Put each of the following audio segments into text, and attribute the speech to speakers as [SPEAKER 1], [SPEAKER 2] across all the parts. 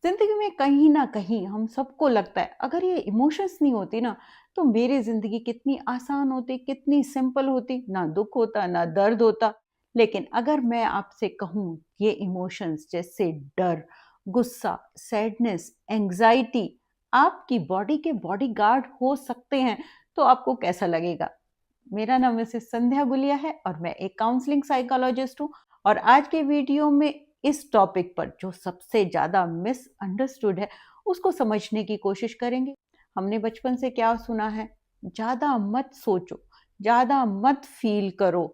[SPEAKER 1] जिंदगी में कहीं ना कहीं हम सबको लगता है अगर ये इमोशंस नहीं होती ना तो मेरी जिंदगी कितनी आसान होती, कितनी सिंपल होती, ना दुख होता ना दर्द होता। लेकिन अगर मैं आपसे कहूँ ये इमोशंस जैसे डर, गुस्सा, सैडनेस, एंजाइटी आपकी बॉडी के बॉडीगार्ड हो सकते हैं, तो आपको कैसा लगेगा? मेरा नाम मिसेस संध्या गुलिया है और मैं एक काउंसलिंग साइकोलॉजिस्ट हूँ। और आज के वीडियो में इस टॉपिक पर जो सबसे ज्यादा मिसअंडरस्टूड है उसको समझने की कोशिश करेंगे। हमने बचपन से क्या सुना है? ज्यादा मत सोचो, ज्यादा मत फील करो,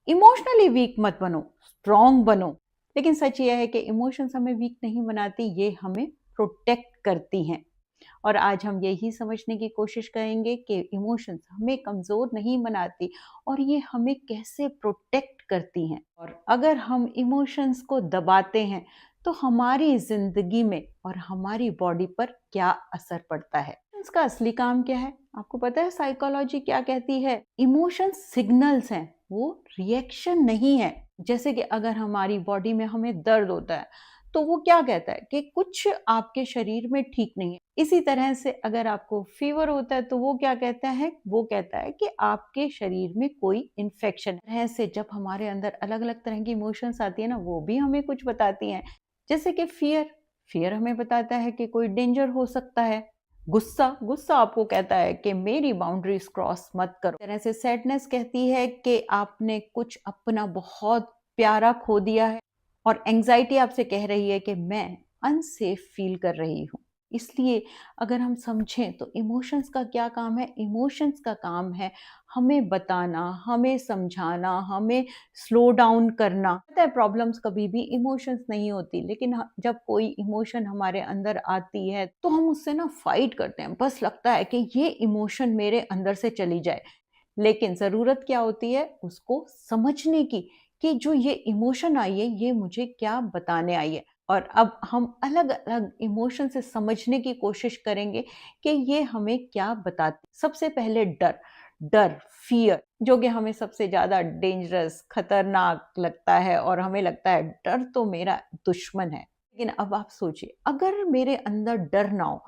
[SPEAKER 1] इमोशनली वीक मत बनो, स्ट्रांग बनो। लेकिन सच यह है कि इमोशंस हमें वीक नहीं बनाती, ये हमें प्रोटेक्ट करती हैं। और आज हम यही समझने की कोशिश करेंगे कि इमोशंस हमें कमजोर नहीं बनाती और ये हमें कैसे प्रोटेक्ट करती हैं। और अगर हम इमोशंस को दबाते हैं तो हमारी जिंदगी में और हमारी बॉडी पर क्या असर पड़ता है? इसका असली काम क्या है आपको पता है? साइकोलॉजी क्या कहती है? इमोशंस सिग्नल्स हैं, वो रिएक्शन नहीं है। जैसे कि अगर हमारी बॉडी में हमें दर्द होता है तो वो क्या कहता है कि कुछ आपके शरीर में ठीक नहीं है। इसी तरह से अगर आपको फीवर होता है तो वो क्या कहता है? वो कहता है कि आपके शरीर में कोई इन्फेक्शन है। से जब हमारे अंदर अलग अलग तरह की इमोशंस आती है ना, वो भी हमें कुछ बताती हैं। जैसे कि फियर, फियर हमें बताता है कि कोई डेंजर हो सकता है। गुस्सा, गुस्सा आपको कहता है कि मेरी बाउंड्रीज क्रॉस मत करो। तरह से सैडनेस कहती है कि आपने कुछ अपना बहुत प्यारा खो दिया है। और एंजाइटी आपसे कह रही है कि मैं अनसेफ फील कर रही हूँ। इसलिए अगर हम समझें तो इमोशंस का क्या काम है? इमोशंस का काम है हमें बताना, हमें समझाना, हमें स्लो डाउन करना। पता है प्रॉब्लम्स कभी भी इमोशंस नहीं होती, लेकिन जब कोई इमोशन हमारे अंदर आती है तो हम उससे ना फाइट करते हैं। बस लगता है कि ये इमोशन मेरे अंदर से चली जाए। लेकिन जरूरत क्या होती है? उसको समझने की कि जो ये इमोशन आई है ये मुझे क्या बताने आई है। और अब हम अलग अलग इमोशन से समझने की कोशिश करेंगे कि ये हमें क्या बताते। सबसे पहले डर, डर, फियर, जो कि हमें सबसे ज्यादा डेंजरस, खतरनाक लगता है और हमें लगता है डर तो मेरा दुश्मन है। लेकिन अब आप सोचिए अगर मेरे अंदर डर ना हो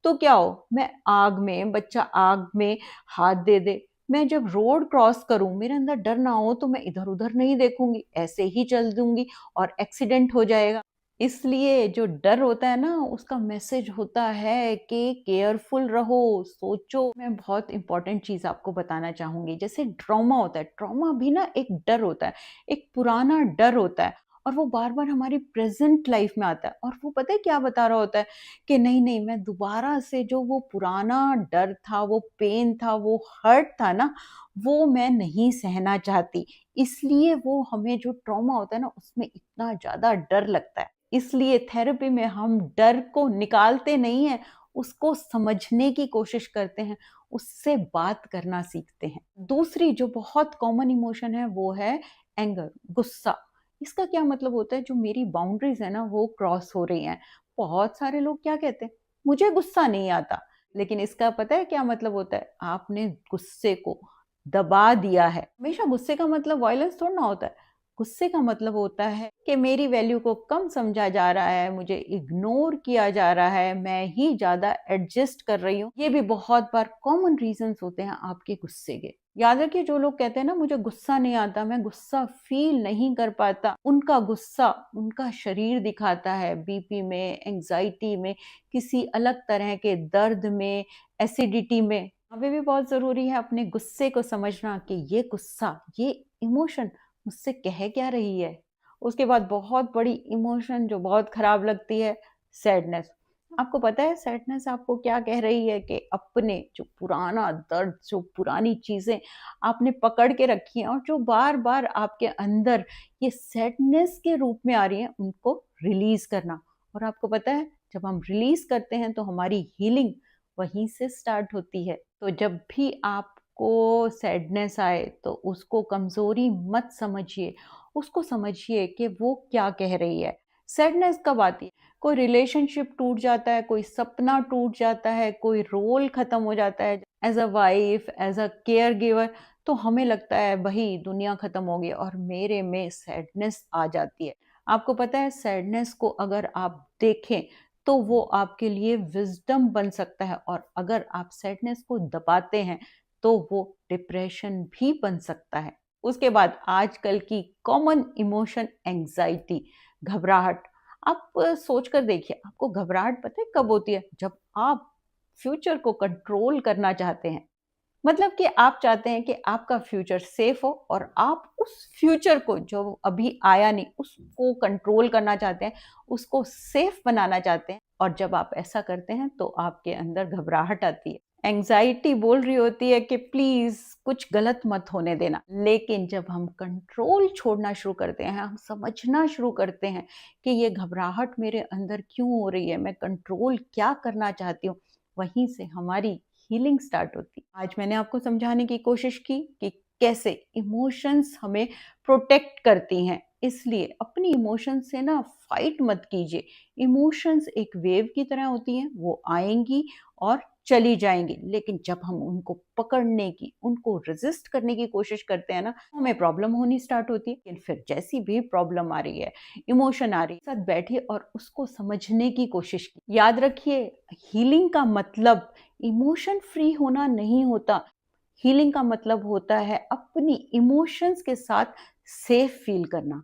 [SPEAKER 1] तो क्या हो? मैं आग में, बच्चा आग में हाथ दे दे, मैं जब रोड क्रॉस करूं मेरे अंदर डर ना हो तो मैं इधर उधर नहीं देखूंगी, ऐसे ही चल दूंगी और एक्सीडेंट हो जाएगा। इसलिए जो डर होता है ना उसका मैसेज होता है कि केयरफुल रहो, सोचो। मैं बहुत इंपॉर्टेंट चीज आपको बताना चाहूंगी। जैसे ट्रॉमा होता है, ट्रॉमा भी ना एक डर होता है, एक पुराना डर होता है। और वो बार बार हमारी प्रेजेंट लाइफ में आता है और वो पता है क्या बता रहा होता है? कि नहीं नहीं, मैं दोबारा से जो वो पुराना डर था, वो पेन था, वो हर्ट था ना, वो मैं नहीं सहना चाहती। इसलिए वो हमें जो ट्रॉमा होता है ना उसमें इतना ज्यादा डर लगता है। इसलिए थेरेपी में हम डर को निकालते नहीं है, उसको समझने की कोशिश करते हैं, उससे बात करना सीखते हैं। दूसरी जो बहुत कॉमन इमोशन है वो है एंगर, गुस्सा। इसका क्या मतलब होता है? जो मेरी बाउंड्रीज है ना वो क्रॉस हो रही हैं। बहुत सारे लोग क्या कहते हैं? मुझे गुस्सा नहीं आता। लेकिन इसका पता है क्या मतलब होता है? आपने गुस्से को दबा दिया है। हमेशा गुस्से का मतलब वायलेंस थोड़ा ना होता है। गुस्से का मतलब होता है कि मेरी वैल्यू को कम समझा जा रहा है, मुझे इग्नोर किया जा रहा है, मैं ही ज्यादा एडजस्ट कर रही हूँ। ये भी बहुत बार कॉमन रीजंस होते हैं आपके गुस्से के। याद रखिए, जो लोग कहते हैं ना मुझे गुस्सा नहीं आता, मैं गुस्सा फील नहीं कर पाता, उनका गुस्सा उनका शरीर दिखाता है बीपी में, एंजाइटी में, किसी अलग तरह के दर्द में, एसिडिटी में। अभी भी बहुत जरूरी है अपने गुस्से को समझना कि ये गुस्सा, ये इमोशन मुझसे कह क्या रही है। उसके बाद बहुत बड़ी इमोशन जो बहुत खराब लगती है, सैडनेस। आपको पता है सैडनेस आपको क्या कह रही है? कि अपने जो पुराना दर्द, जो पुरानी चीजें आपने पकड़ के रखी हैं और जो बार बार आपके अंदर ये सैडनेस के रूप में आ रही है, उनको रिलीज करना। और आपको पता है जब हम रिलीज करते हैं तो हमारी हीलिंग वहीं से स्टार्ट होती है। तो जब भी आपको सैडनेस आए तो उसको कमजोरी मत समझिए, उसको समझिए कि वो क्या कह रही है। सैडनेस कब आती है? कोई रिलेशनशिप टूट जाता है, कोई सपना टूट जाता है, कोई रोल खत्म हो जाता है as a wife, as a caregiver, तो हमें लगता है भाई दुनिया खत्म हो गई और मेरे में सैडनेस आ जाती है। आपको पता है सैडनेस को अगर आप देखें तो वो आपके लिए विज़डम बन सकता है, और अगर आप सैडनेस को दबाते हैं, तो वो डिप्रेशन भी बन सकता है। उसके बाद आजकल की कॉमन इमोशन एंग्ज़ायटी, घबराहट। आप सोच कर देखिए, आपको घबराहट पता है कब होती है? जब आप फ्यूचर को कंट्रोल करना चाहते हैं। मतलब कि आप चाहते हैं कि आपका फ्यूचर सेफ हो, और आप उस फ्यूचर को जो अभी आया नहीं, उसको कंट्रोल करना चाहते हैं, उसको सेफ बनाना चाहते हैं, और जब आप ऐसा करते हैं तो आपके अंदर घबराहट आती है। एंग्जाइटी बोल रही होती है कि प्लीज कुछ गलत मत होने देना। लेकिन जब हम कंट्रोल छोड़ना शुरू करते हैं, हम समझना शुरू करते हैं कि ये घबराहट मेरे अंदर क्यों हो रही है, मैं कंट्रोल क्या करना चाहती हूँ, वहीं से हमारी हीलिंग स्टार्ट होती है। आज मैंने आपको समझाने की कोशिश की कि कैसे इमोशंस हमें प्रोटेक्ट करती हैं। इसलिए अपनी इमोशंस से ना फाइट मत कीजिए। इमोशंस एक वेव की तरह होती हैं, वो आएंगी और चली जाएंगी, लेकिन जब हम उनको पकड़ने की, उनको रेजिस्ट करने की कोशिश करते हैं ना, हमें प्रॉब्लम होनी स्टार्ट होती है। लेकिन फिर जैसी भी प्रॉब्लम आ रही है, इमोशन आ रही है, साथ बैठिए और उसको समझने की कोशिश की। याद रखिए, हीलिंग का मतलब इमोशन फ्री होना नहीं होता। हीलिंग का मतलब होता है अपनी इमोशंस के साथ सेफ फील करना।